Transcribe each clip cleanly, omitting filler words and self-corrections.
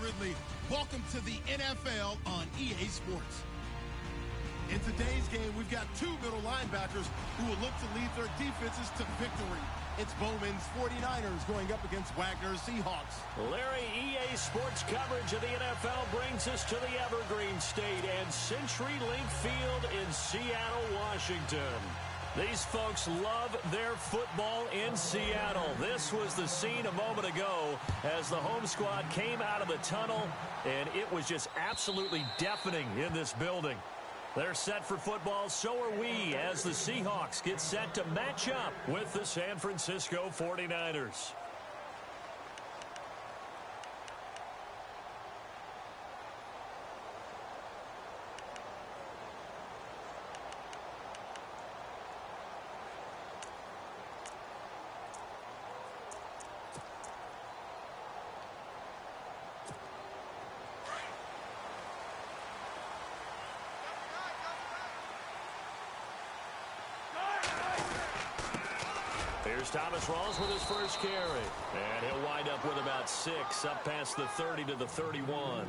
Ridley. Welcome to the NFL on EA Sports. In today's game, we've got two middle linebackers who will look to lead their defenses to victory. It's Bowman's 49ers going up against Wagner's Seahawks. Larry, EA Sports coverage of the NFL brings us to the Evergreen State and CenturyLink Field in Seattle, Washington. These folks love their football in Seattle. This was the scene a moment ago as the home squad came out of the tunnel, and it was just absolutely deafening in this building. They're set for football, so are we, as the Seahawks get set to match up with the San Francisco 49ers. Here's Thomas Rawls with his first carry. And he'll wind up with about 6, up past the 30 to the 31.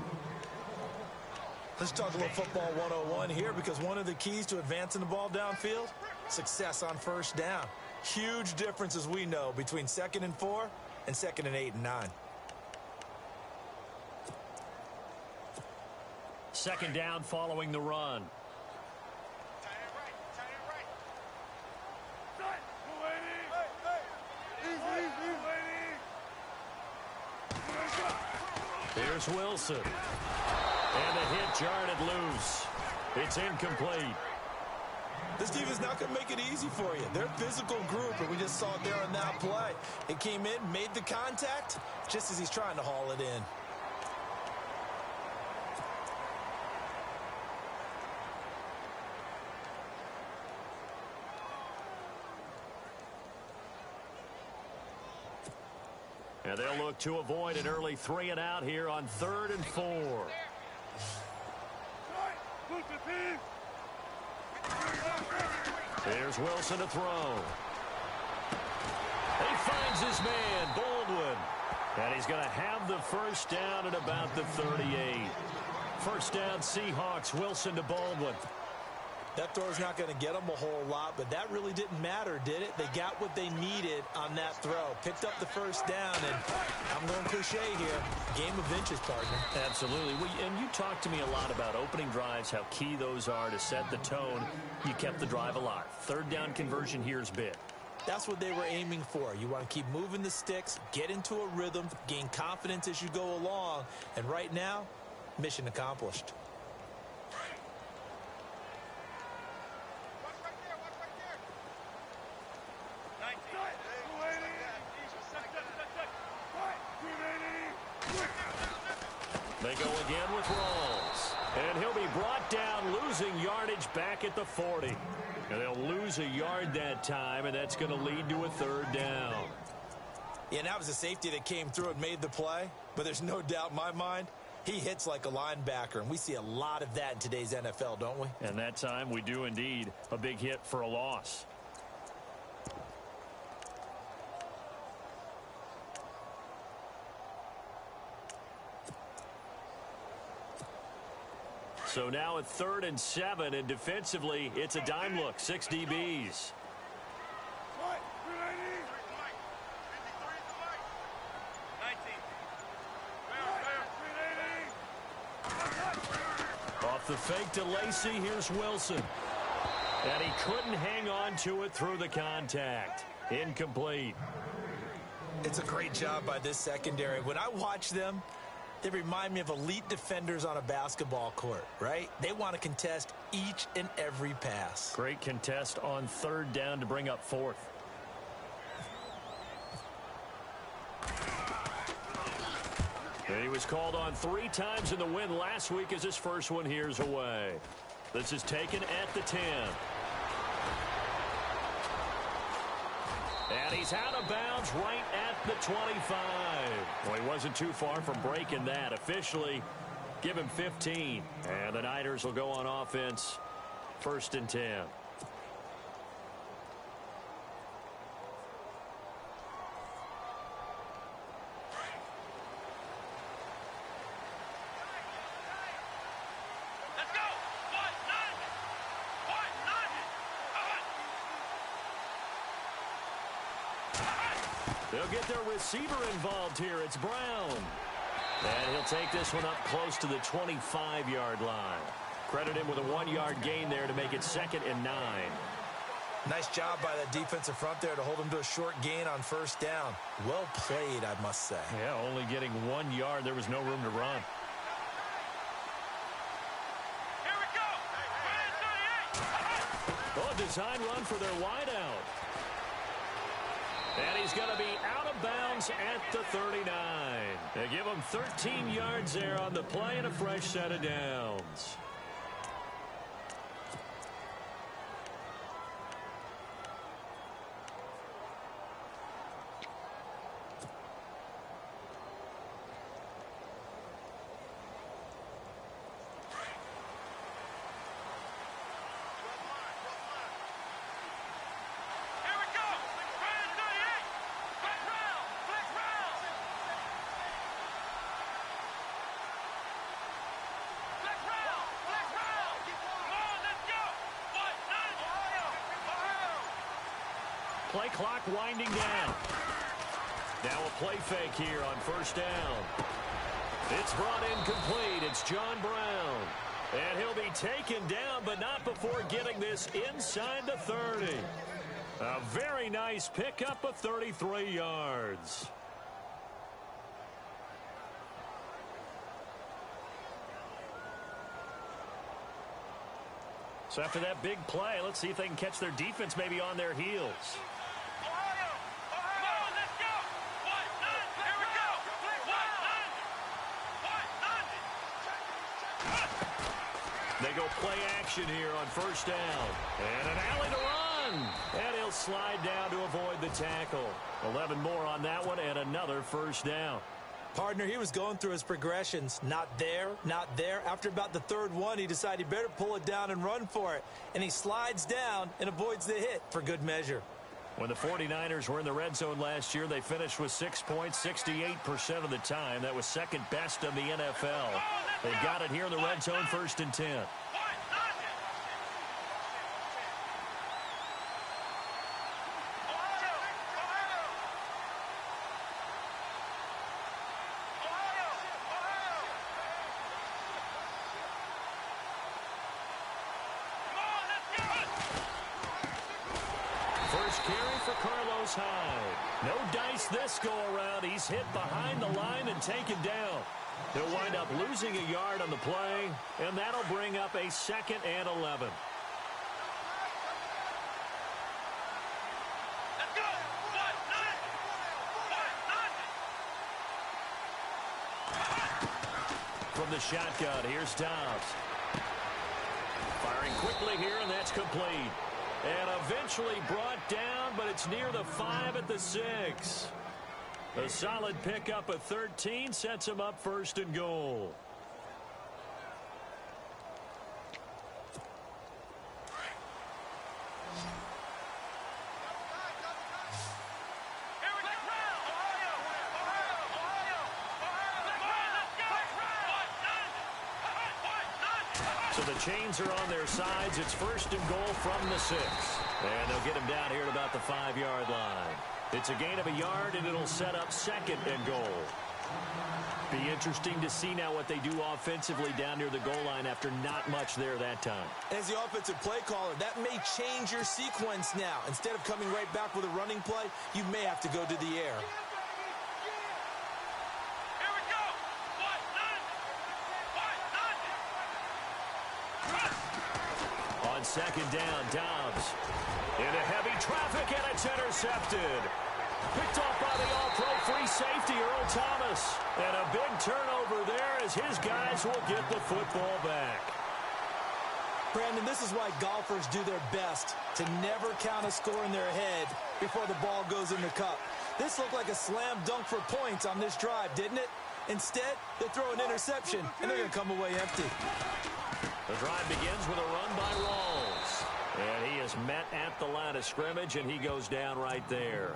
Let's talk a little football 101 here, because one of the keys to advancing the ball downfield, success on first down. Huge difference, as we know, between 2nd and 4 and 2nd and 8 and 9. Second down following the run. Here's Wilson. And the hit jarred it loose. It's incomplete. This defense is not going to make it easy for you. They're a physical group, and we just saw it there on that play. It came in, made the contact, just as he's trying to haul it in. And they'll look to avoid an early 3 and out here on 3rd and 4. Here's Wilson to throw. He finds his man, Baldwin. And he's going to have the first down at about the 38. First down, Seahawks, Wilson to Baldwin. That throw's not going to get them a whole lot, but that really didn't matter, did it? They got what they needed on that throw. Picked up the first down, and I'm going cliche here. Game of inches, partner. Absolutely. And you talked to me a lot about opening drives, how key those are to set the tone. You kept the drive alive. Third down conversion here is big. That's what they were aiming for. You want to keep moving the sticks, get into a rhythm, gain confidence as you go along. And right now, mission accomplished. They go again with Rawls. And he'll be brought down, losing yardage back at the 40. And they'll lose a yard that time, and that's going to lead to a 3rd down. Yeah, and that was a safety that came through and made the play. But there's no doubt in my mind, he hits like a linebacker. And we see a lot of that in today's NFL, don't we? And that time we do indeed. A big hit for a loss. So now at 3rd and 7, and defensively, it's a dime look. 6 DBs. Off the fake to Lacey, here's Wilson. And he couldn't hang on to it through the contact. Incomplete. It's a great job by this secondary. When I watch them, they remind me of elite defenders on a basketball court, right? They want to contest each and every pass. Great contest on 3rd down to bring up 4th. And he was called on 3 times in the win last week as his first one here's away. This is taken at the 10. And he's out of bounds right at the 25. Well, he wasn't too far from breaking that. Officially, give him 15. And the Niners will go on offense, 1st and 10. They'll get their receiver involved here. It's Brown. And he'll take this one up close to the 25-yard line. Credit him with a 1-yard gain there to make it 2nd and 9. Nice job by that defensive front there to hold him to a short gain on 1st down. Well played, I must say. Yeah, only getting 1 yard. There was no room to run. Here we go. Oh, design run for their wideout. And he's going to be out of bounds at the 39. They give him 13 yards there on the play and a fresh set of downs. Play clock winding down. Now a play fake here on 1st down. It's brought in complete. It's John Brown. And he'll be taken down, but not before getting this inside the 30. A very nice pickup of 33 yards. So after that big play, let's see if they can catch their defense maybe on their heels. They go play action here on 1st down. And an alley to run. And he'll slide down to avoid the tackle. 11 more on that one and another 1st down. Partner, he was going through his progressions. Not there, not there. After about the 3rd one, he decided he better pull it down and run for it. And he slides down and avoids the hit for good measure. When the 49ers were in the red zone last year, they finished with 6 points 68% of the time. That was 2nd best in the NFL. They got it here in the red zone, 1st and 10. First carry for Carlos Hyde. No dice this go-around. He's hit behind the line and taken down. He'll wind up losing a yard on the play, and that'll bring up a 2nd and 11. From the shotgun, here's Dobbs. Firing quickly here, and that's complete. And eventually brought down, but it's near the 5 at the 6. A solid pickup of 13 sets him up 1st and goal. So the chains are on their sides. It's 1st and goal from the 6. And they'll get him down here at about the 5-yard line. It's a gain of a yard, and it'll set up 2nd and goal. Be interesting to see now what they do offensively down near the goal line after not much there that time. As the offensive play caller, that may change your sequence now. Instead of coming right back with a running play, you may have to go to the air. On 2nd down, Dobbs into heavy traffic, and it's intercepted. Picked off by the all-pro free safety, Earl Thomas. And a big turnover there as his guys will get the football back. Brandon, this is why golfers do their best to never count a score in their head before the ball goes in the cup. This looked like a slam dunk for points on this drive, didn't it? Instead, they throw an interception, and they're going to come away empty. The drive begins with a run by Rawls. And he is met at the line of scrimmage, and he goes down right there.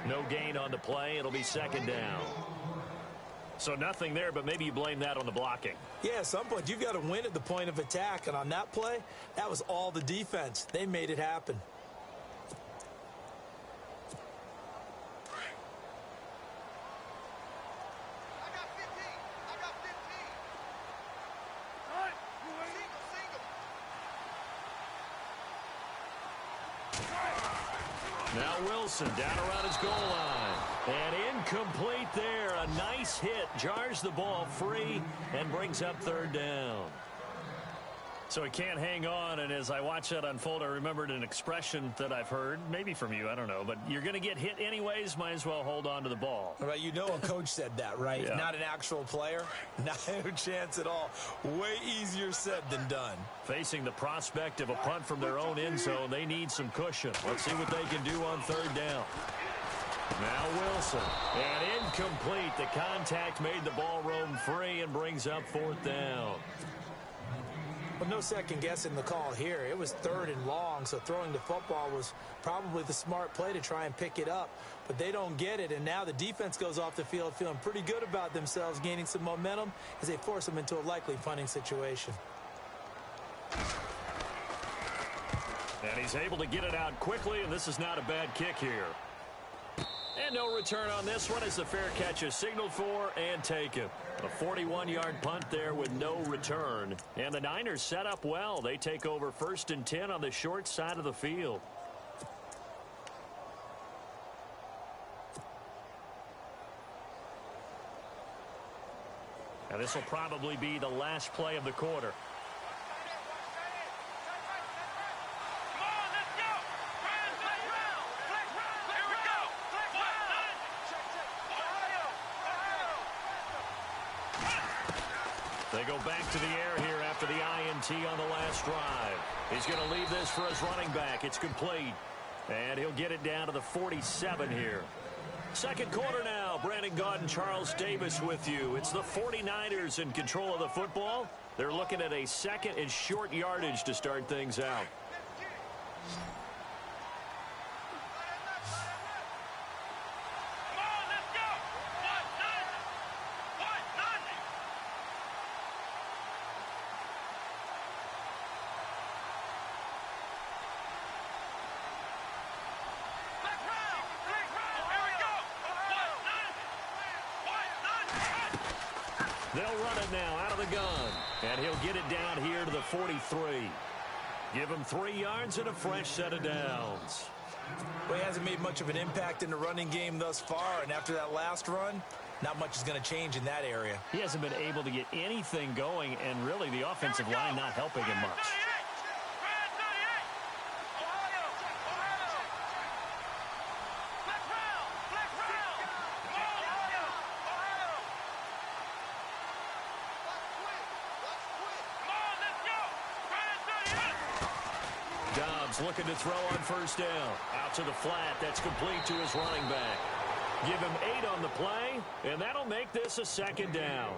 No gain on the play. It'll be 2nd down. So nothing there, but maybe you blame that on the blocking. Yeah, at some point, you've got to win at the point of attack. And on that play, that was all the defense. They made it happen. Now Wilson down around his goal line. And incomplete there. A nice hit. Jars the ball free and brings up third down. So he can't hang on, and as I watch that unfold, I remembered an expression that I've heard, maybe from you, I don't know, but you're going to get hit anyways, might as well hold on to the ball. Right, you know a coach said that, right? Yeah. Not an actual player. Not a chance at all. Way easier said than done. Facing the prospect of a punt from their own end zone, they need some cushion. Let's see what they can do on third down. Now Wilson, and incomplete. The contact made the ball roam free and brings up fourth down. Well, no second guessing the call here. It was third and long, so throwing the football was probably the smart play to try and pick it up. But they don't get it, and now the defense goes off the field feeling pretty good about themselves, gaining some momentum as they force them into a likely punting situation. And he's able to get it out quickly, and this is not a bad kick here. And no return on this one as the fair catch is signaled for and taken. A 41-yard punt there with no return. And the Niners set up well. They take over 1st and 10 on the short side of the field. And this will probably be the last play of the quarter. They go back to the air here after the INT on the last drive. He's going to leave this for his running back. It's complete. And he'll get it down to the 47 here. Second quarter now. Brandon Gaud and Charles Davis with you. It's the 49ers in control of the football. They're looking at a second and short yardage to start things out. They'll run it now out of the gun. And he'll get it down here to the 43. Give him 3 yards and a fresh set of downs. Well, he hasn't made much of an impact in the running game thus far. And after that last run, not much is going to change in that area. He hasn't been able to get anything going, and really the offensive line not helping him much. Looking to throw on first down. Out to the flat. That's complete to his running back. Give him 8 on the play, and that'll make this a second down.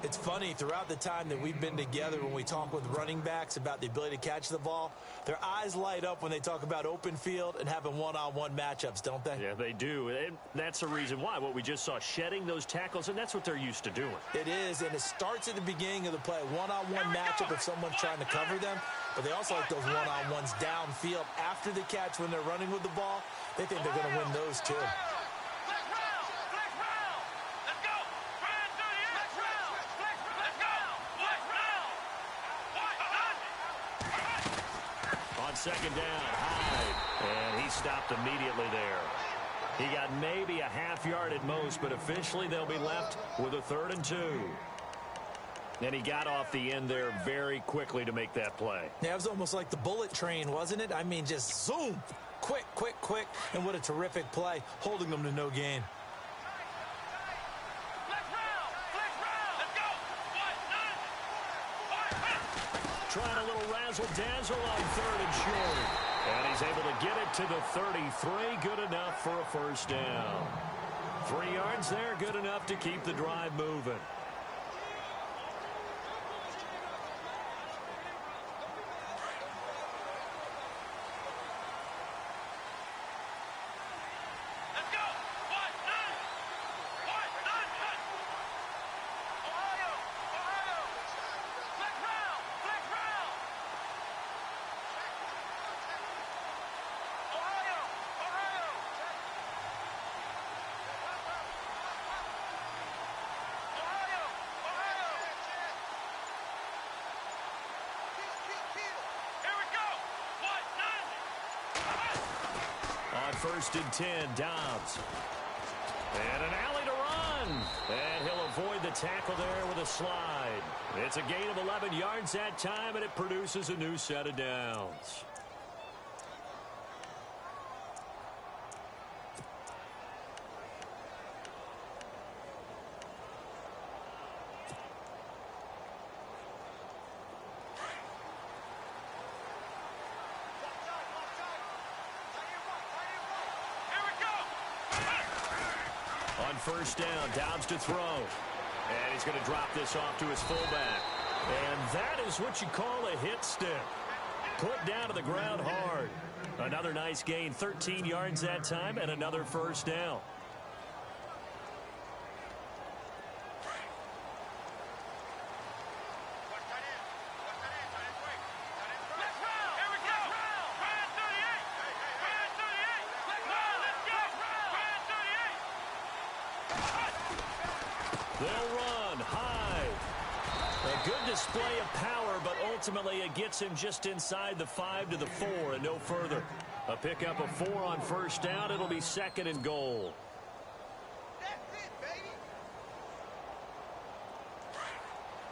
It's funny, throughout the time that we've been together, when we talk with running backs about the ability to catch the ball, their eyes light up when they talk about open field and having one-on-one matchups, don't they? Yeah, they do. And that's the reason why. What we just saw, shedding those tackles, and that's what they're used to doing. It is, and it starts at the beginning of the play. One-on-one matchup if someone's trying to cover them, but they also like those one-on-ones downfield after the catch when they're running with the ball. They think they're going to win those, too. Second down, Hyde, and he stopped immediately there. He got maybe a half yard at most, but officially they'll be left with a 3rd and 2. And he got off the end there very quickly to make that play. Yeah, it was almost like the bullet train, wasn't it? I mean, just zoom, quick, quick, quick, and what a terrific play, holding them to no gain. Trying a little razzle-dazzle on 3rd and short. And he's able to get it to the 33. Good enough for a first down. 3 yards there, good enough to keep the drive moving. first and 10. Dobbs. And an alley to run. And he'll avoid the tackle there with a slide. It's a gain of 11 yards that time, and it produces a new set of downs. On first down, Dobbs to throw. And he's going to drop this off to his fullback. And that is what you call a hit stick. Put down to the ground hard. Another nice gain, 13 yards that time, and another first down. They'll run high. A good display of power, but ultimately it gets him just inside the 5 to the 4 and no further. A pickup of 4 on first down. It'll be second and goal. That's it, baby. Strong right.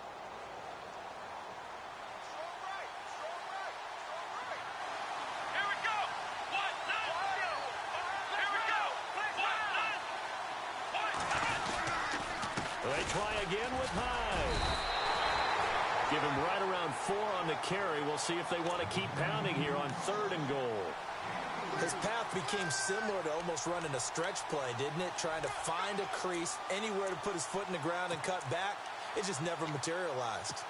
Here we go. 1-9. Here we go. 1-9. They try again with Hyde. Give him right around 4 on the carry. We'll see if they want to keep pounding here on third and goal. His path became similar to almost running a stretch play, didn't it? Trying to find a crease, anywhere to put his foot in the ground and cut back. It just never materialized.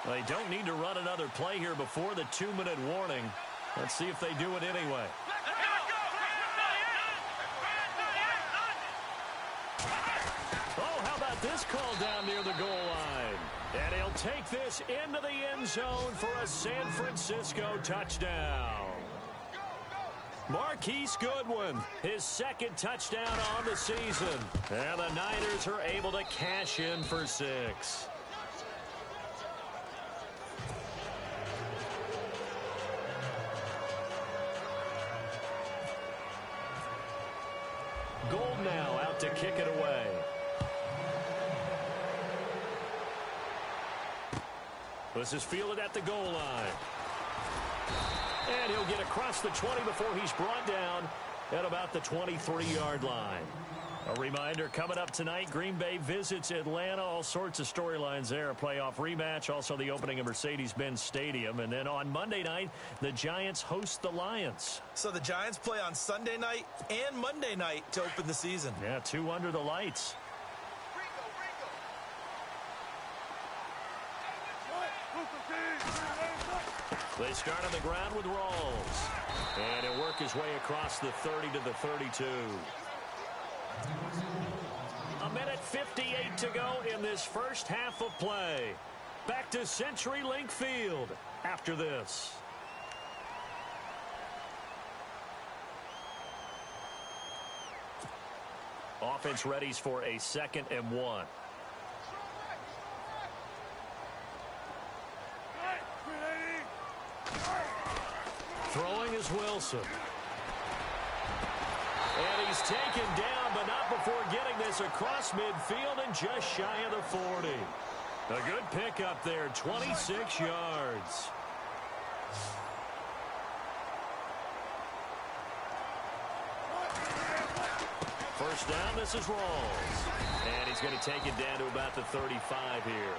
They don't need to run another play here before the 2-minute warning. Let's see if they do it anyway. Oh, how about this call down near the goal line? And he'll take this into the end zone for a San Francisco touchdown. Marquise Goodwin, his second touchdown on the season. And the Niners are able to cash in for 6. Gold now out to kick it away. This is fielded at the goal line. And he'll get across the 20 before he's brought down at about the 23-yard line. A reminder, coming up tonight, Green Bay visits Atlanta. All sorts of storylines there. A playoff rematch, also the opening of Mercedes-Benz Stadium. And then on Monday night, the Giants host the Lions. So the Giants play on Sunday night and Monday night to open the season. Yeah, 2 under the lights. They start on the ground with Rawls. And he'll work his way across the 30 to the 32. A minute 58 to go in this first half of play. Back to CenturyLink Field after this. Offense readies for a 2nd and 1. Throwing is Wilson. And he's taken down, but not before getting this across midfield and just shy of the 40. A good pickup there, 26 yards. First down, this is Rawls. And he's going to take it down to about the 35 here.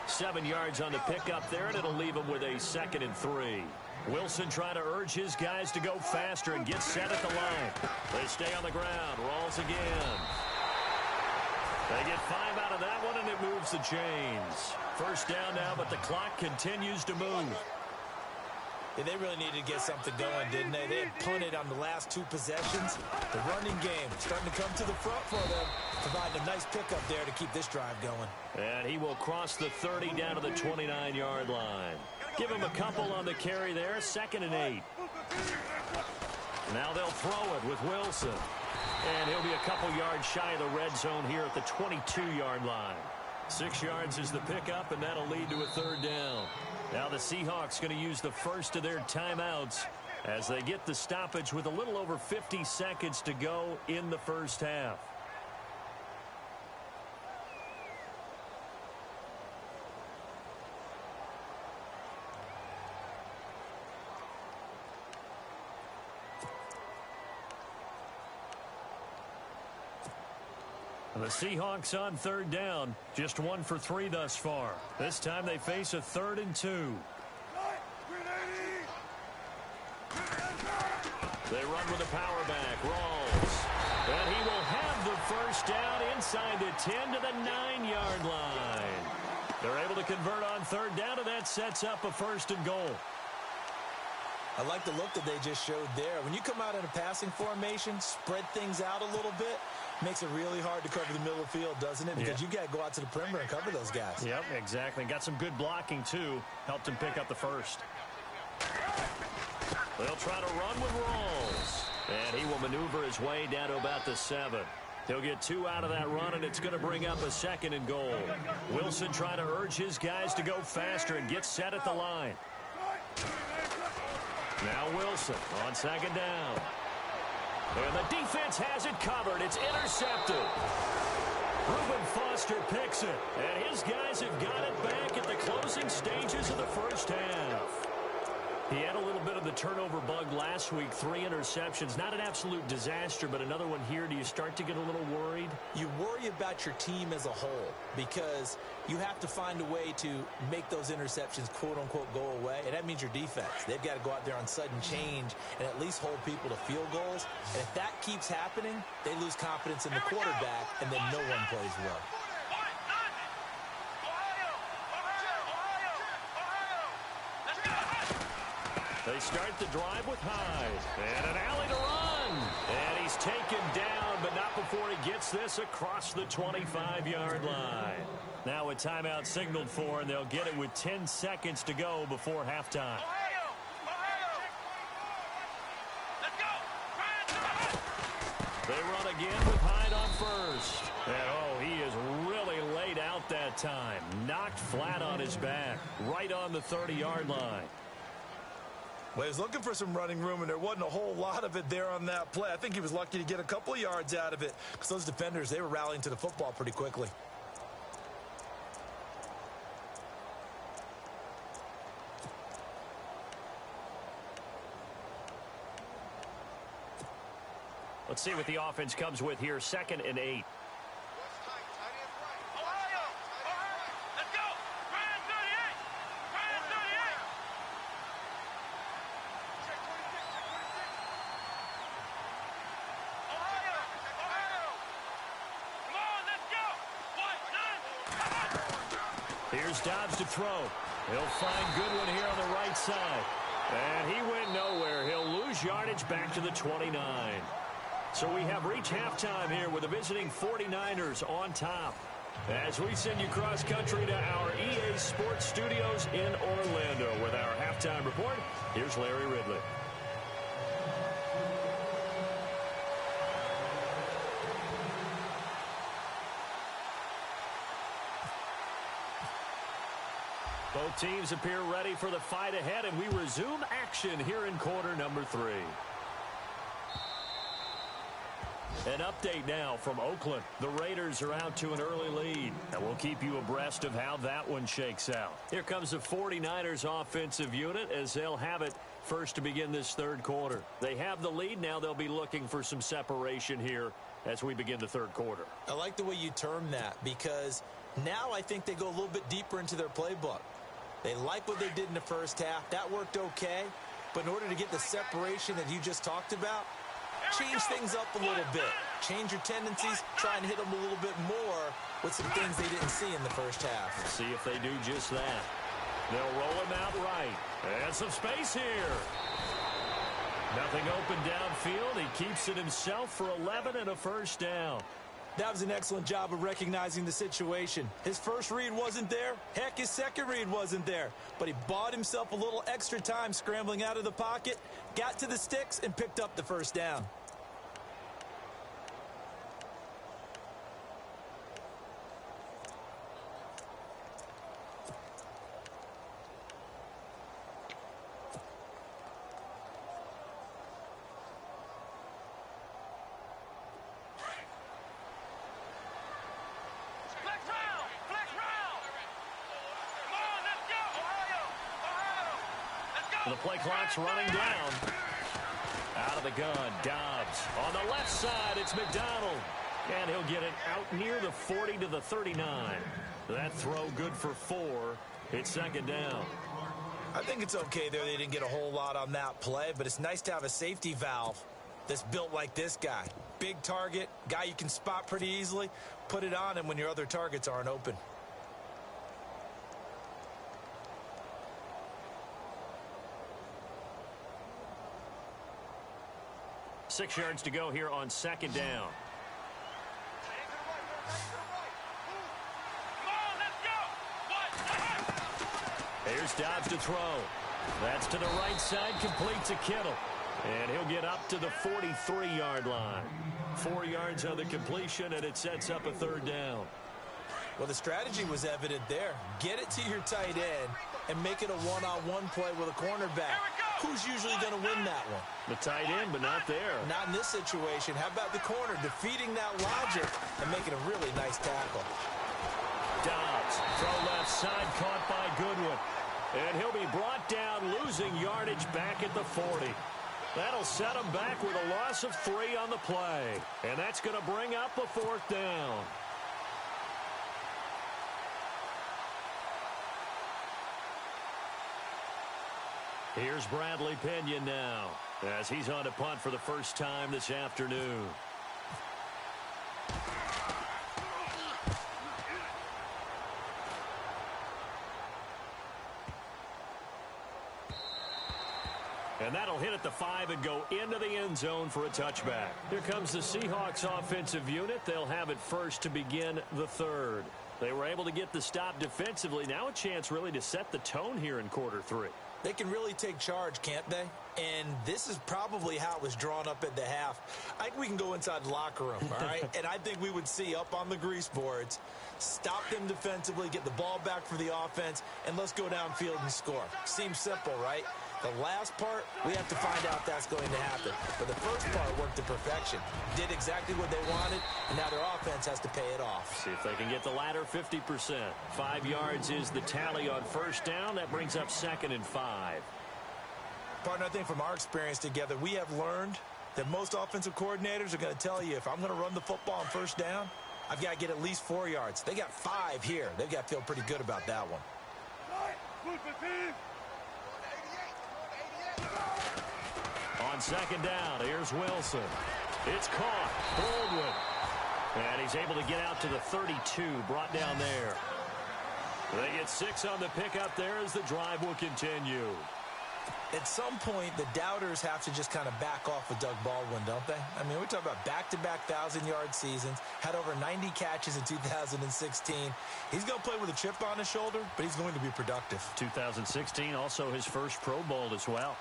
7 yards on the pickup there, and it'll leave him with a 2nd and 3. Wilson trying to urge his guys to go faster and get set at the line. They stay on the ground. Rawls again. They get 5 out of that one, and it moves the chains. First down now, but the clock continues to move. Yeah, they really needed to get something going, didn't they? They had punted on the last 2 possessions. The running game starting to come to the front for them, providing a nice pickup there to keep this drive going. And he will cross the 30 down to the 29-yard line. Give him a couple on the carry there, 2nd and 8. Now they'll throw it with Wilson. And he'll be a couple yards shy of the red zone here at the 22-yard line. 6 yards is the pickup, and that'll lead to a third down. Now the Seahawks going to use the first of their timeouts as they get the stoppage with a little over 50 seconds to go in the first half. The Seahawks on third down, just 1 for 3 thus far. This time they face a 3rd and 2. They run with a power back, Rawls. And he will have the first down inside the 10 to the 9-yard line. They're able to convert on third down, and that sets up a 1st and goal. I like the look that they just showed there. When you come out in a passing formation, spread things out a little bit, makes it really hard to cover the middle of the field, doesn't it? Because you got to go out to the perimeter and cover those guys. Yep, exactly. Got some good blocking, too. Helped him pick up the first. They'll try to run with Rawls. And he will maneuver his way down to about the 7. He'll get 2 out of that run, and it's going to bring up a 2nd and goal. Wilson trying to urge his guys to go faster and get set at the line. Now Wilson on 2nd down. And the defense has it covered. It's intercepted. Reuben Foster picks it. And his guys have got it back at the closing stages of the first half. He had a little bit of the turnover bug last week. 3 interceptions. Not an absolute disaster, but another one here. Do you start to get a little worried? You worry about your team as a whole because you have to find a way to make those interceptions, quote-unquote, go away. And that means your defense. They've got to go out there on sudden change and at least hold people to field goals. And if that keeps happening, they lose confidence in the quarterback, and then no one plays well. They start the drive with Hyde. And an alley to run. And he's taken down, but not before he gets this across the 25-yard line. Now a timeout signaled for, and they'll get it with 10 seconds to go before halftime. They run again with Hyde on first. And, he is really laid out that time. Knocked flat on his back. Right on the 30-yard line. Well, he was looking for some running room, and there wasn't a whole lot of it there on that play. I think he was lucky to get a couple of yards out of it because those defenders, they were rallying to the football pretty quickly. Let's see what the offense comes with here. 2nd and 8. Here's Dobbs to throw. He'll find Goodwin here on the right side. And he went nowhere. He'll lose yardage back to the 29. So we have reached halftime here with the visiting 49ers on top. As we send you cross-country to our EA Sports Studios in Orlando with our halftime report, here's Larry Ridley. Both teams appear ready for the fight ahead, and we resume action here in quarter number 3. An update now from Oakland. The Raiders are out to an early lead, and we'll keep you abreast of how that one shakes out. Here comes the 49ers offensive unit as they'll have it first to begin this third quarter. They have the lead. Now they'll be looking for some separation here as we begin the third quarter. I like the way you term that because now I think they go a little bit deeper into their playbook. They like what they did in the first half. That worked okay. But in order to get the separation that you just talked about, change things up a little bit. Change your tendencies. Try and hit them a little bit more with some things they didn't see in the first half. Let's see if they do just that. They'll roll him out right. And some space here. Nothing open downfield. He keeps it himself for 11 and a first down. That was an excellent job of recognizing the situation. His first read wasn't there. Heck, his second read wasn't there. But he bought himself a little extra time scrambling out of the pocket, got to the sticks, and picked up the first down. The play clock's running down. Out of the gun, Dobbs. On the left side, it's McDonald. And he'll get it out near the 40 to the 39. That throw good for 4. It's second down. I think it's okay there. They didn't get a whole lot on that play, but it's nice to have a safety valve that's built like this guy. Big target, guy you can spot pretty easily. Put it on him when your other targets aren't open. Six yards to go here on second down. Here's Dobbs to throw. That's to the right side, complete to Kittle. And he'll get up to the 43-yard line. 4 yards on the completion, and it sets up a third down. Well, the strategy was evident there. Get it to your tight end and make it a one-on-one play with a cornerback. Who's usually going to win that one? The tight end, but not there. Not in this situation. How about the corner defeating that logic and making a really nice tackle? Dobbs, throw left side, caught by Goodwin. And he'll be brought down, losing yardage back at the 40. That'll set him back with a loss of 3 on the play. And that's going to bring up a fourth down. Here's Bradley Pinion now, as he's on to punt for the first time this afternoon. And that'll hit at the 5 and go into the end zone for a touchback. Here comes the Seahawks offensive unit. They'll have it first to begin the third. They were able to get the stop defensively. Now a chance really to set the tone here in quarter 3. They can really take charge, can't they? And this is probably how it was drawn up at the half. I think we can go inside the locker room, all right? And I think we would see up on the grease boards, stop them defensively, get the ball back for the offense, and let's go downfield and score. Seems simple, right? The last part, we have to find out if that's going to happen. But the first part worked to perfection. Did exactly what they wanted, and now their offense has to pay it off. See if they can get the latter 50%. 5 yards is the tally on first down. That brings up 2nd and 5. Partner, I think from our experience together, we have learned that most offensive coordinators are going to tell you, if I'm going to run the football on first down, I've got to get at least 4 yards. They got 5 here. They've got to feel pretty good about that one. On second down, here's Wilson. It's caught. Baldwin. And he's able to get out to the 32, brought down there. They get 6 on the pickup there as the drive will continue. At some point, the doubters have to just kind of back off with Doug Baldwin, don't they? I mean, we're talking about back-to-back 1,000-yard seasons, had over 90 catches in 2016. He's going to play with a chip on his shoulder, but he's going to be productive. 2016, also his first Pro Bowl as well.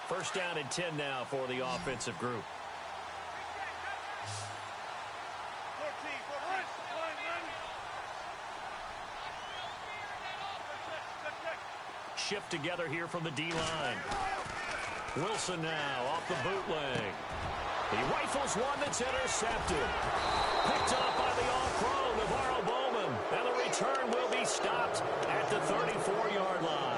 First down and 10 now for the offensive group. Shift together here from the D-line. Wilson now off the bootleg. He rifles one that's intercepted. Picked up by the all-pro Navarro Bowman. And the return will be stopped at the 34-yard line.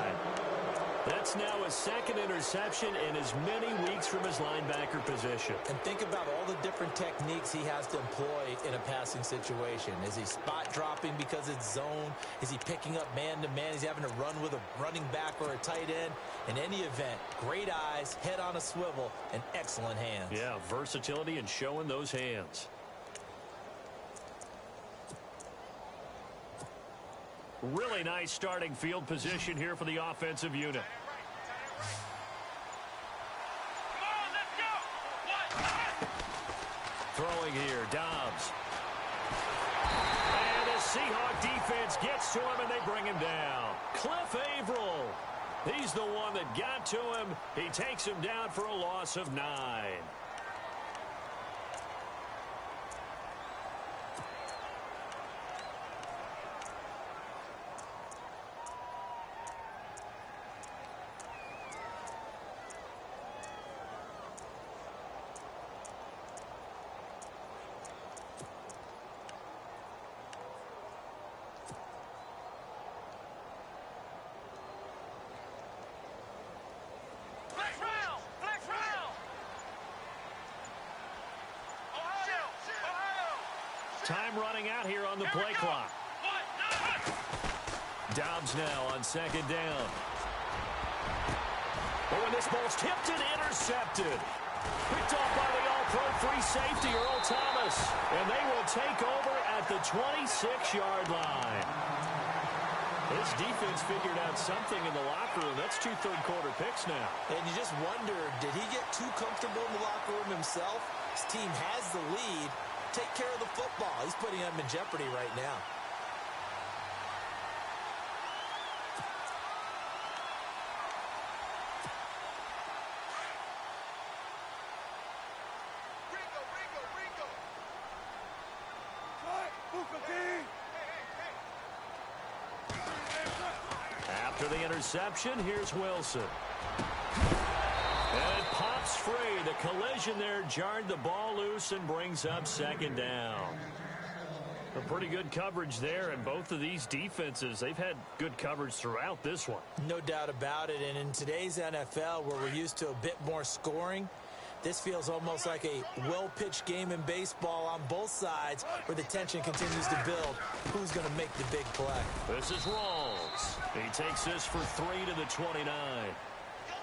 That's now his 2nd interception in as many weeks from his linebacker position. And think about all the different techniques he has to employ in a passing situation. Is he spot dropping because it's zone? Is he picking up man-to-man? Is he having to run with a running back or a tight end? In any event, great eyes, head on a swivel, and excellent hands. Yeah, versatility and showing those hands. Really nice starting field position here for the offensive unit. Throwing here, Dobbs. And the Seahawk defense gets to him, and they bring him down. Cliff Averill. He's the one that got to him. He takes him down for a loss of 9. Time running out here on the play clock. Dobbs now on second down. Oh, and this ball's tipped and intercepted. Picked off by the all-pro free safety, Earl Thomas. And they will take over at the 26-yard line. This defense figured out something in the locker room. That's 2 third-quarter picks now. And you just wonder, did he get too comfortable in the locker room himself? His team has the lead. Take care of the football. He's putting them in jeopardy right now. After the interception, here's Wilson. And it pops free. The collision there jarred the ball loose and brings up second down. A pretty good coverage there, and both of these defenses, they've had good coverage throughout this one. No doubt about it, and in today's NFL, where we're used to a bit more scoring, this feels almost like a well-pitched game in baseball on both sides where the tension continues to build. Who's going to make the big play? This is Rawls. He takes this for 3 to the 29.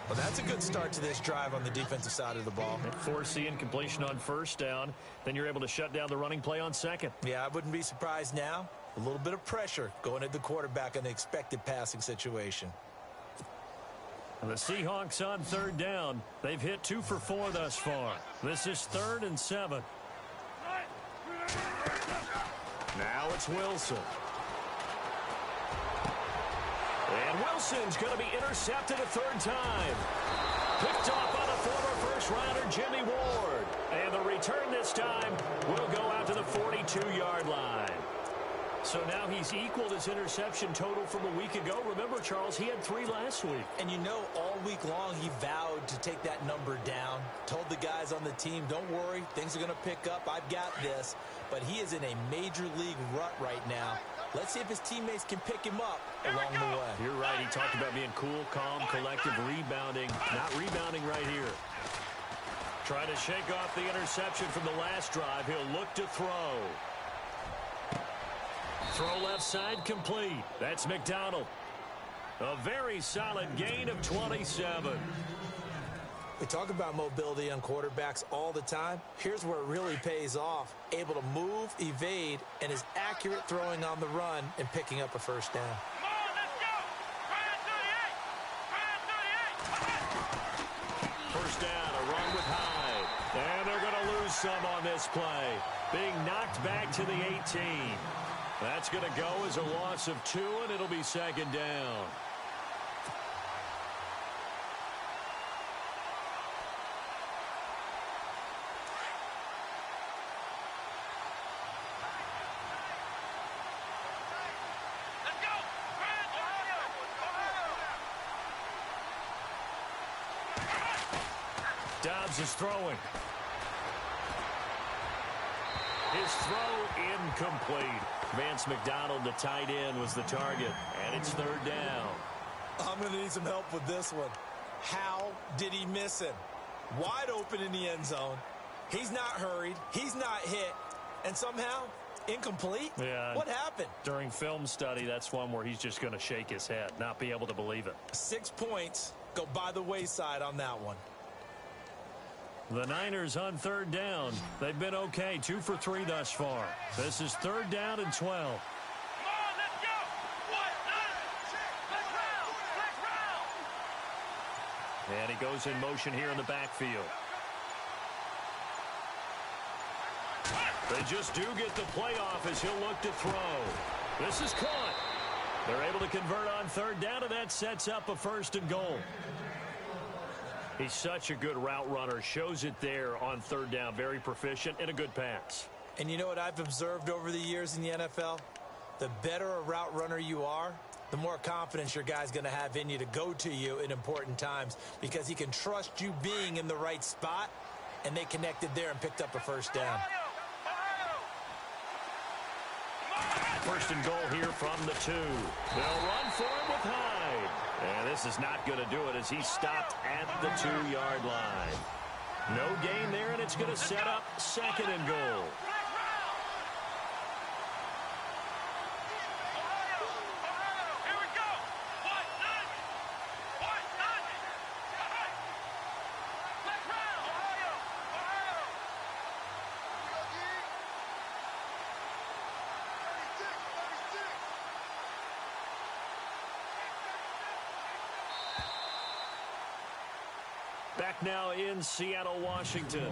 Well, that's a good start to this drive on the defensive side of the ball. Force the incompletion on first down. Then you're able to shut down the running play on second. Yeah, I wouldn't be surprised now. A little bit of pressure going at the quarterback in the expected passing situation. And the Seahawks on third down. They've hit 2 for 4 thus far. This is 3rd and 7. Now it's Wilson. And Wilson's going to be intercepted a 3rd time. Picked off by the former first-rounder Jimmy Ward. And the return this time will go out to the 42-yard line. So now he's equaled his interception total from a week ago. Remember, Charles, he had 3 last week. And you know, all week long he vowed to take that number down. Told the guys on the team, don't worry, things are going to pick up. I've got this. But he is in a major league rut right now. Let's see if his teammates can pick him up along the way. You're right. He talked about being cool, calm, collective, rebounding. Not rebounding right here. Trying to shake off the interception from the last drive. He'll look to throw. Throw left side complete. That's McDonald. A very solid gain of 27. We talk about mobility on quarterbacks all the time. Here's where it really pays off. Able to move, evade, and is accurate throwing on the run and picking up a first down. Come on, let's go! Ryan 38! Ryan 38! First down, a run with Hyde. And they're going to lose some on this play. Being knocked back to the 18. That's going to go as a loss of 2, and it'll be second down. Let's go! Ryan Dobbs is throwing. His throw incomplete. Vance McDonald, the tight end, was the target. And it's 3rd down. I'm going to need some help with this one. How did he miss him? Wide open in the end zone. He's not hurried. He's not hit. And somehow, incomplete? Yeah. What happened? During film study, that's one where he's just going to shake his head, not be able to believe it. 6 points go by the wayside on that one. The Niners on 3rd down. They've been okay, 2 for 3 thus far. This is 3rd down and 12. Come on, let's go! What? Let's round! And he goes in motion here in the backfield. They just do get the playoff as he'll look to throw. This is caught. They're able to convert on 3rd down, and that sets up a 1st and goal. He's such a good route runner. Shows it there on 3rd down. Very proficient and a good pass. And you know what I've observed over the years in the NFL? The better a route runner you are, the more confidence your guy's going to have in you to go to you in important times because he can trust you being in the right spot, and they connected there and picked up a 1st down. 1st and goal here from the 2. They'll run for him with Hyde. And this is not going to do it as he stopped at the 2-yard line. No gain there, and it's going to set up 2nd and goal. now in Seattle, Washington.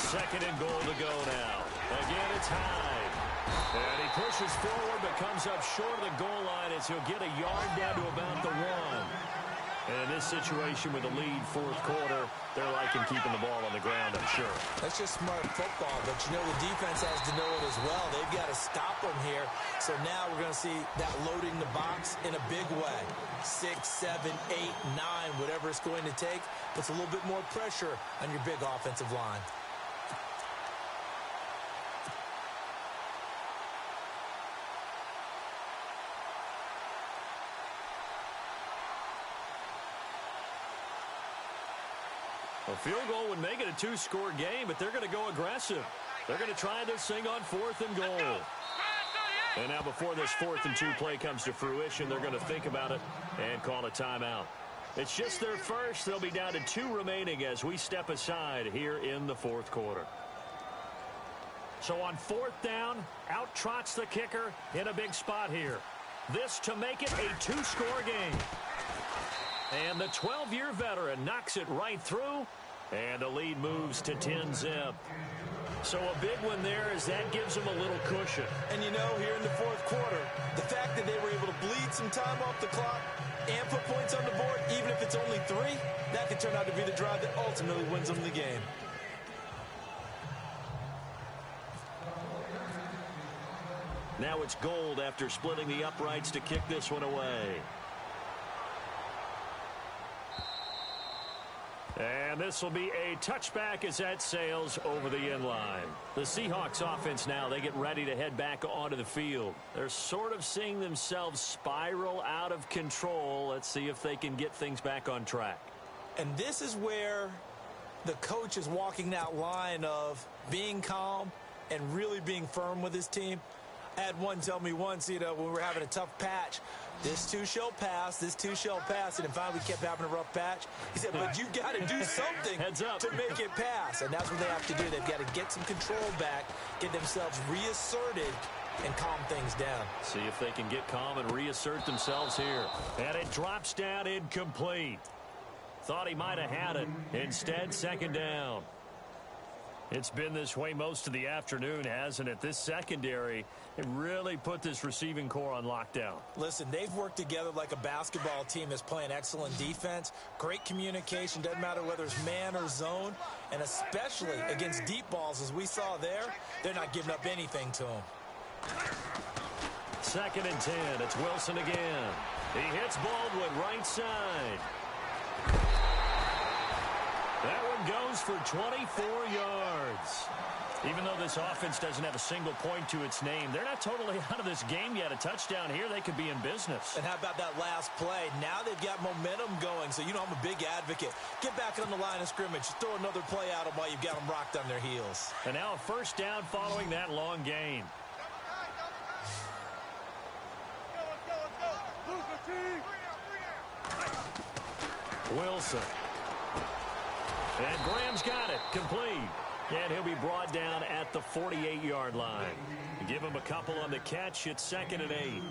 Second and goal to go now. Again, it's Hyde. And he pushes forward but comes up short of the goal line as he'll get a yard down to about the 1. And in this situation with the lead fourth quarter, they're liking keeping the ball on the ground, I'm sure. That's just smart football, but you know the defense has to know it as well. They've got to stop them here. So now we're going to see that loading the box in a big way. 6, 7, 8, 9, whatever it's going to take, puts a little bit more pressure on your big offensive line. A field goal would make it a 2-score game, but they're going to go aggressive. They're going to try this thing on 4th and goal. And now before this 4th and 2 play comes to fruition, they're going to think about it and call a timeout. It's just their first. They'll be down to 2 remaining as we step aside here in the fourth quarter. So on 4th down, out trots the kicker in a big spot here. This to make it a 2-score game. And the 12-year veteran knocks it right through, and the lead moves to 10-zip. So a big one there as that gives them a little cushion. And you know, here in the fourth quarter, the fact that they were able to bleed some time off the clock and put points on the board, even if it's only 3, that could turn out to be the drive that ultimately wins them the game. Now it's Gold after splitting the uprights to kick this one away. And this will be a touchback as that sails over the end line. The Seahawks offense now, they get ready to head back onto the field. They're sort of seeing themselves spiral out of control. Let's see if they can get things back on track. And this is where the coach is walking that line of being calm and really being firm with his team. I had one tell me once, you know, when we were having a tough patch, this too shall pass, this too shall pass, and then finally we kept having a rough patch. He said, but you've got to do something to make it pass, and that's what they have to do. They've got to get some control back, get themselves reasserted, and calm things down. See if they can get calm and reassert themselves here. And it drops down incomplete. Thought he might have had it. Instead, second down. It's been this way most of the afternoon, hasn't it? This secondary, it really put this receiving core on lockdown. Listen, they've worked together like a basketball team that's playing excellent defense. Great communication, doesn't matter whether it's man or zone. And especially against deep balls, as we saw there, they're not giving up anything to them. 2nd and 10. It's Wilson again. He hits Baldwin right side. That one goes for 24 yards. Even though this offense doesn't have a single point to its name, they're not totally out of this game yet. A touchdown here, they could be in business. And how about that last play? Now they've got momentum going, so you know I'm a big advocate. Get back on the line of scrimmage. Throw another play at them while you've got them rocked on their heels. And now a first down following that long gain. Wilson. And Graham's got it. Complete. And he'll be brought down at the 48-yard line. Give him a couple on the catch. It's 2nd and 8.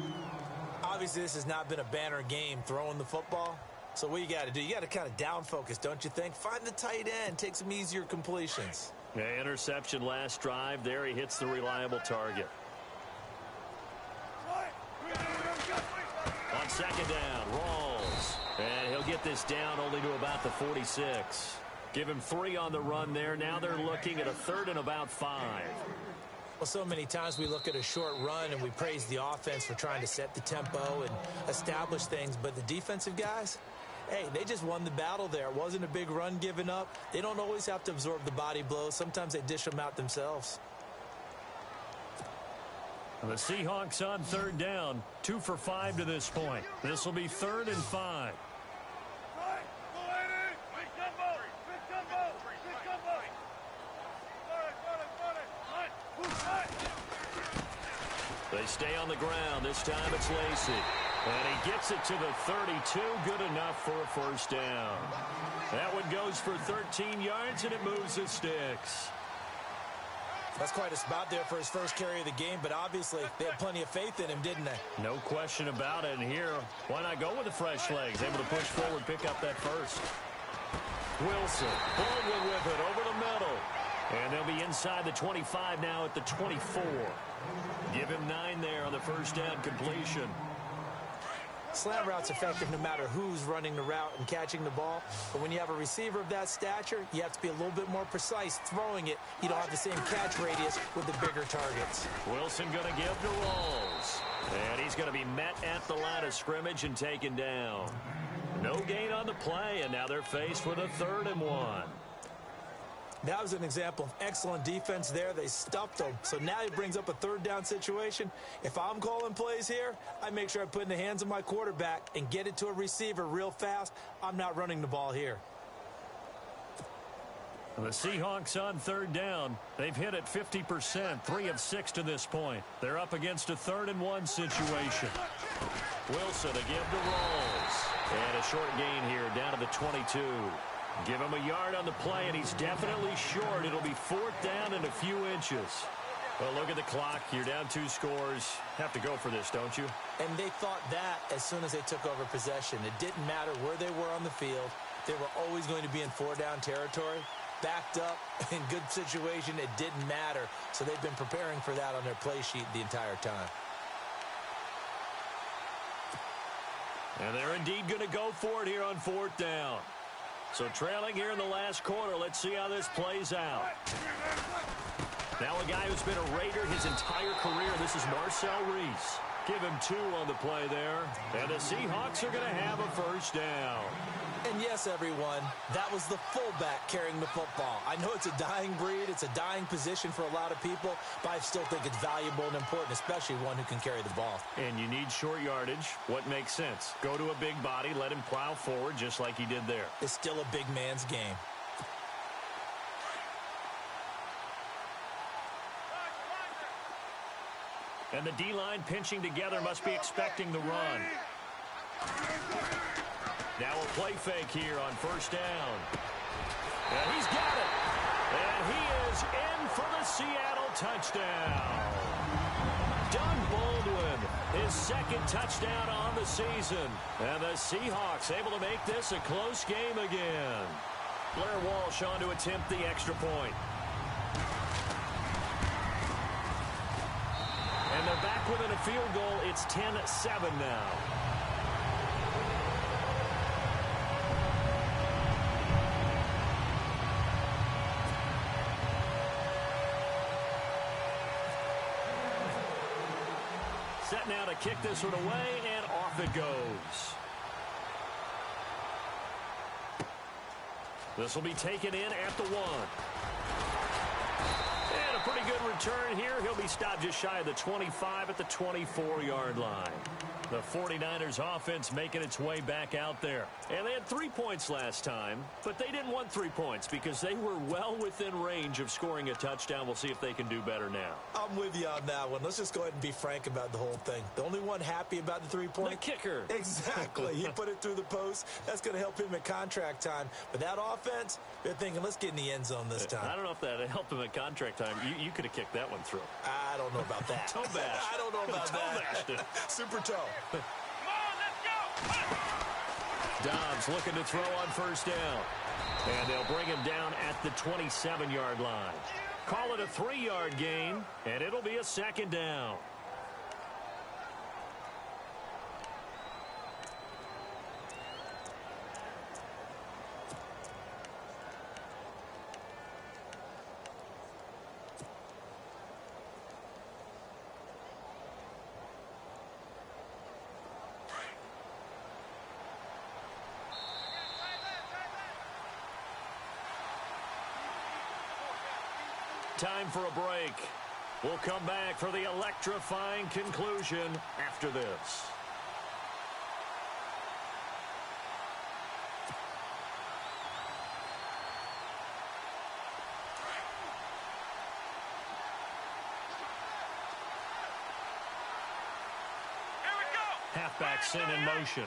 Obviously, this has not been a banner game throwing the football. So what you got to do, you got to kind of down focus, don't you think? Find the tight end. Take some easier completions. Yeah, interception last drive. There he hits the reliable target. On 2nd down, Rawls. And he'll get this down only to about the 46. Give him 3 on the run there. Now they're looking at a 3rd and about 5. Well, so many times we look at a short run and we praise the offense for trying to set the tempo and establish things. But the defensive guys, hey, they just won the battle there. It wasn't a big run given up. They don't always have to absorb the body blows. Sometimes they dish them out themselves. The Seahawks on 3rd down, 2 for 5 to this point. This will be 3rd and 5. stay on the ground. This time it's Lacy. And he gets it to the 32. Good enough for a first down. That one goes for 13 yards, and it moves the sticks. That's quite a spot there for his first carry of the game, but obviously they had plenty of faith in him, didn't they? No question about it. And here, why not go with the fresh legs? Able to push forward, pick up that first. Wilson, Baldwin with it over the middle. And they'll be inside the 25 now at the 24. Give him 9 there on the first down completion. Slant route's effective no matter who's running the route and catching the ball. But when you have a receiver of that stature, you have to be a little bit more precise throwing it. You don't have the same catch radius with the bigger targets. Wilson going to give to Rolls. And he's going to be met at the line of scrimmage and taken down. No gain on the play, and now they're faced with a 3rd and 1. That was an example of excellent defense there. They stuffed him. So now he brings up a 3rd down situation. If I'm calling plays here, I make sure I put in the hands of my quarterback and get it to a receiver real fast. I'm not running the ball here. The Seahawks on 3rd down. They've hit it 50%, 3 of 6 to this point. They're up against a 3rd and 1 situation. Wilson again to Rolls. And a short gain here down to the 22. Give him a yard on the play, and he's definitely short. It'll be 4th down and a few inches. Well, look at the clock. You're down 2 scores. Have to go for this, don't you? And they thought that as soon as they took over possession. It didn't matter where they were on the field. They were always going to be in 4-down territory. Backed up, in good situation, it didn't matter. So they've been preparing for that on their play sheet the entire time. And they're indeed going to go for it here on 4th down. So trailing here in the last quarter. Let's see how this plays out. Now a guy who's been a Raider his entire career. This is Marcel Reese. Give him 2 on the play there. And the Seahawks are going to have a first down. And yes, everyone, that was the fullback carrying the football. I know it's a dying breed. It's a dying position for a lot of people, but I still think it's valuable and important, especially one who can carry the ball. And you need short yardage. What makes sense? Go to a big body, let him plow forward just like he did there. It's still a big man's game. And the D-line pinching together must be expecting the run. Now a play fake here on first down. And he's got it. And he is in for the Seattle touchdown. Doug Baldwin, his 2nd touchdown on the season. And the Seahawks able to make this a close game again. Blair Walsh on to attempt the extra point. And they're back within a field goal. It's 10-7 now. Set now to kick this one away, and off it goes. This will be taken in at the 1. And a pretty good return here. He'll be stopped just shy of the 25 at the 24-yard line. The 49ers offense making its way back out there. And they had 3 points last time, but they didn't want 3 points because they were well within range of scoring a touchdown. We'll see if they can do better now. I'm with you on that one. Let's just go ahead and be frank about the whole thing. The only one happy about the 3-point? The kicker. Exactly. He put it through the post. That's going to help him at contract time. But that offense, they're thinking, let's get in the end zone this time. I don't know if that helped him at contract time. You could have kicked that one through. I don't know about that. Toe bash. I don't know about toe that. bashed it. Super toe. Come on, let's go! Dobbs looking to throw on first down. And they'll bring him down at the 27-yard line. Call it a 3-yard gain, and it'll be a 2nd down. Time for a break. We'll come back for the electrifying conclusion after this. halfback sent in motion.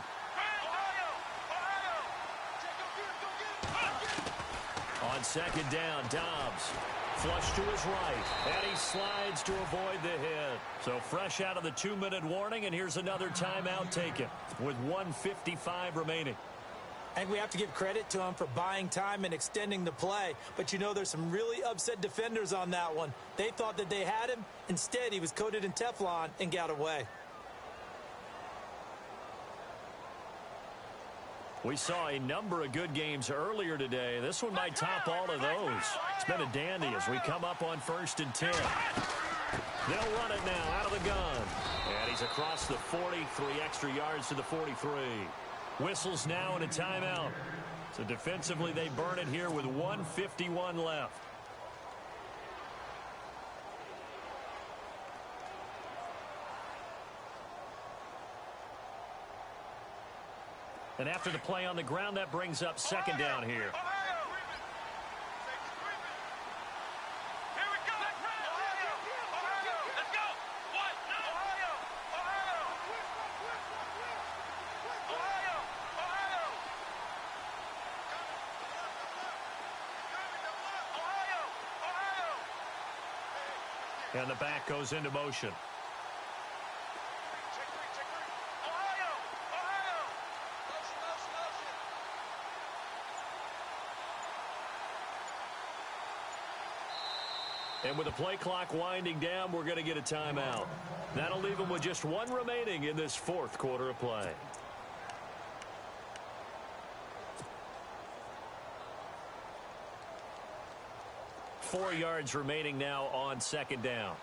On second down, Dobbs. Flush to his right, and he slides to avoid the hit. So fresh out of the 2-minute warning, and here's another timeout taken with 1:55 remaining. I think we have to give credit to him for buying time and extending the play. But, you know, there's some really upset defenders on that one. They thought that they had him. Instead, he was coated in Teflon and got away. We saw a number of good games earlier today. This one might top all of those. It's been a dandy as we come up on 1st and 10. They'll run it now out of the gun. And he's across the 40, 3 extra yards to the 43. Whistles now and a timeout. So defensively, they burn it here with 1:51 left. And after the play on the ground, that brings up second down here. And the back goes into motion. And with the play clock winding down, we're going to get a timeout. That'll leave them with just 1 remaining in this 4th quarter of play. Four yards remaining now on second down.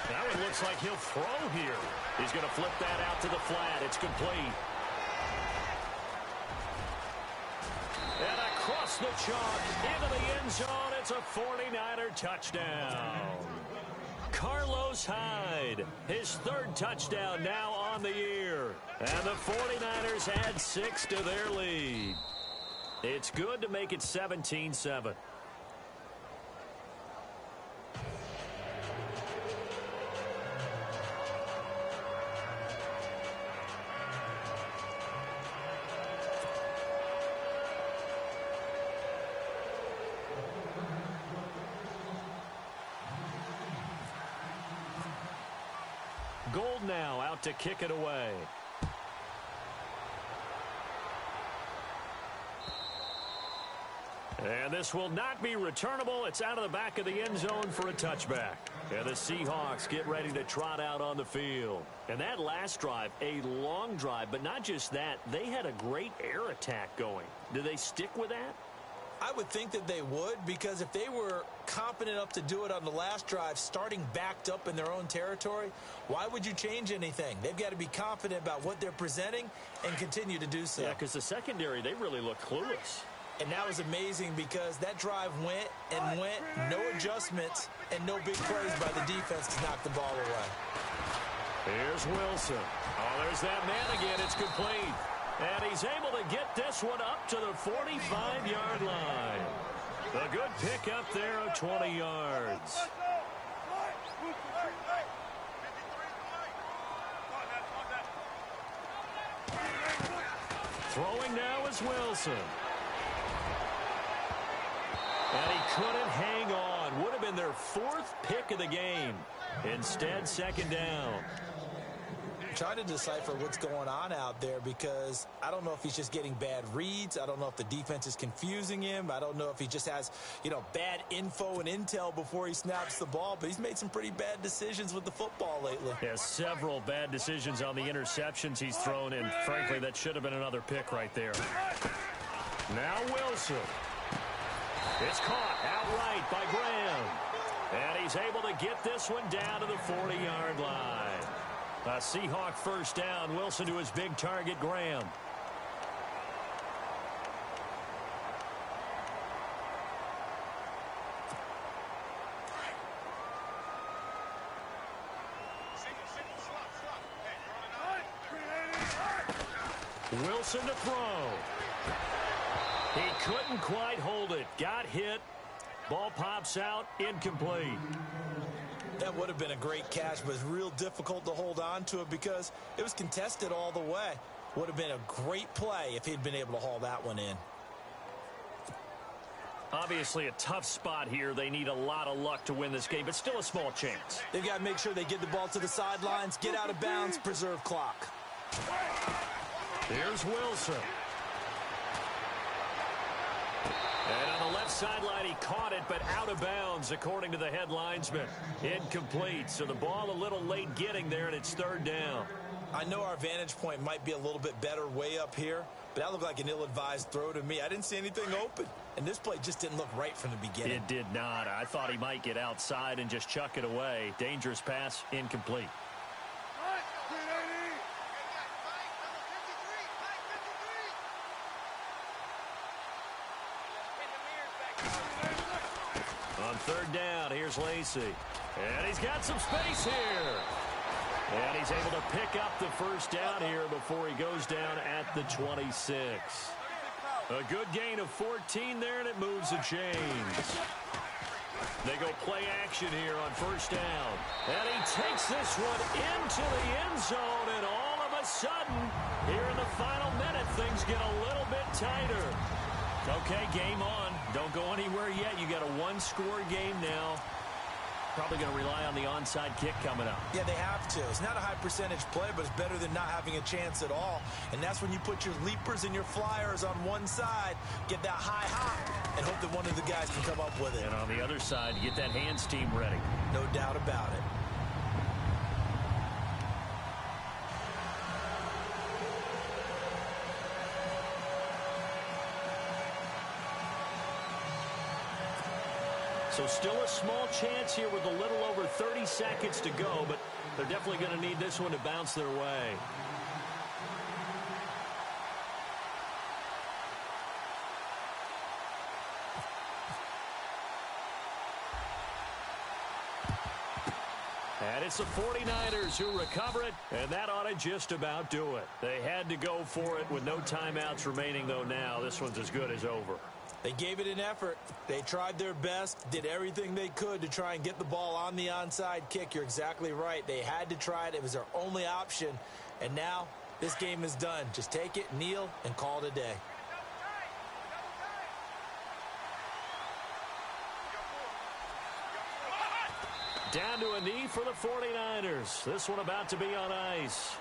Now it looks like he'll throw here. He's going to flip that out to the flat. It's complete. And across the chalk into the end zone. It's a 49er touchdown. Carlos Hyde, his 3rd touchdown now on the year. And the 49ers add 6 to their lead. It's good to make it 17-7. Gold now out to kick it away. And this will not be returnable. It's out of the back of the end zone for a touchback. And the Seahawks get ready to trot out on the field. And that last drive, a long drive, but not just that. They had a great air attack going. Do they stick with that? I would think that they would, because if they were confident enough to do it on the last drive, starting backed up in their own territory, why would you change anything? They've got to be confident about what they're presenting and continue to do so. Yeah, because the secondary, they really look clueless. And that was amazing because that drive went and went, no adjustments, and no big plays by the defense to knock the ball away. Here's Wilson. Oh, there's that man again. It's complete. And he's able to get this one up to the 45-yard line. A good pick up there of 20 yards. Throwing now is Wilson. And he couldn't hang on. Would have been their 4th pick of the game. Instead, second down. Trying to decipher what's going on out there, because I don't know if he's just getting bad reads. I don't know if the defense is confusing him. I don't know if he just has, bad info and intel before he snaps the ball. But he's made some pretty bad decisions with the football lately. Has several bad decisions on the interceptions he's thrown, and frankly, that should have been another pick right there. Now Wilson. It's caught outright by Graham. And he's able to get this one down to the 40-yard line. A Seahawk first down. Wilson to his big target, Graham. Wilson to throw. He couldn't quite hold it. Got hit. Ball pops out. Incomplete. That would have been a great catch, but it's real difficult to hold on to it because it was contested all the way. Would have been a great play if he'd been able to haul that one in. Obviously a tough spot here. They need a lot of luck to win this game, but still a small chance. They've got to make sure they get the ball to the sidelines, get out of bounds, preserve clock. Here's Wilson. And on the left sideline, he caught it, but out of bounds, according to the head linesman. Incomplete, so the ball a little late getting there, and it's third down. I know our vantage point might be a little bit better way up here, but that looked like an ill-advised throw to me. I didn't see anything open, and this play just didn't look right from the beginning. It did not. I thought he might get outside and just chuck it away. Dangerous pass, incomplete. On third down, here's Lacey. And he's got some space here. And he's able to pick up the first down here before he goes down at the 26. A good gain of 14 there, and it moves the chains. They go play action here on first down. And he takes this one into the end zone, and all of a sudden, here in the final minute, things get a little bit tighter. Okay, game on. Don't go anywhere yet. You got a one-score game now. Probably going to rely on the onside kick coming up. Yeah, they have to. It's not a high percentage play, but it's better than not having a chance at all. And that's when you put your leapers and your flyers on one side, get that high hop, and hope that one of the guys can come up with it. And on the other side, get that hands team ready. No doubt about it. So still a small chance here with a little over 30 seconds to go, but they're definitely going to need this one to bounce their way. And it's the 49ers who recover it, and that ought to just about do it. They had to go for it with no timeouts remaining, though now this one's as good as over. They gave it an effort. They tried their best, did everything they could to try and get the ball on the onside kick. You're exactly right. They had to try it. It was their only option. And now this game is done. Just take it, kneel, and call it a day. Down to a knee for the 49ers. This one about to be on ice.